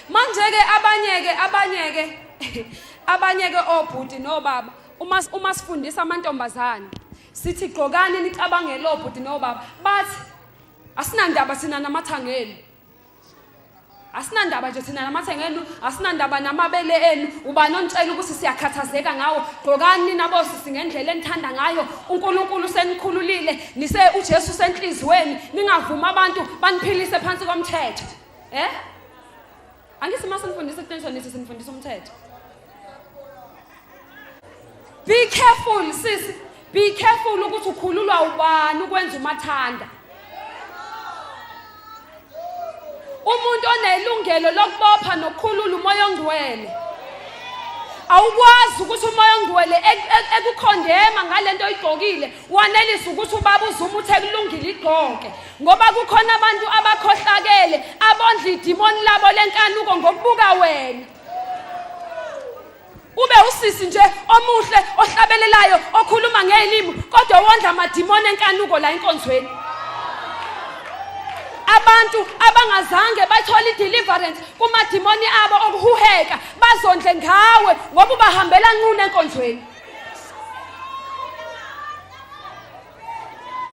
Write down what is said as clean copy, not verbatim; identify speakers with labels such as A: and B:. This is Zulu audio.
A: Manje-ke abanye-ke obhuti nobaba uma sifundisa amantombazane sithi gqokani nicabangele obhuti nobaba bathi asinandaba thina namathangeni. Asinandaba nje thina namathangeni, asinandaba namabele enu, ubani onitshela ukuthi siyakhathazeka ngawo. Gqokani nabo singendlela enithanda ngayo. uNkulunkulu senikhululile, nise uJesu senhlizweni, ningavuma abantu baniphilise phansi komthetho. Angithi masenifundisa iqiniso nithi sinifundisa umthetho. Be careful sis, be careful ukuthi ukhululwa ubani ukwenza umathanda. Umuntu onelungelo lokubopha nokukhulula umoya ongcwele. Awukwazi ukuthi umoya ongcwele ekukhondema ngalento oyigqokile wanelisa ukuthi ubaba uzuma uthe kulungile igqoke, ngoba kukhona abantu abakhohlakele abondla idimoni labo lenkanuko ngokubuka wena. Ube usisi nje omuhle ohlabelelayo okhuluma ngezilimi kodwa wondla amadimoni enkanuko la enkonzweni. Abantu abangazange bathola deliverance kumadimoni abo okuhuheka bazondle ngawe ngoba ubahambela nqunu enkonzweni.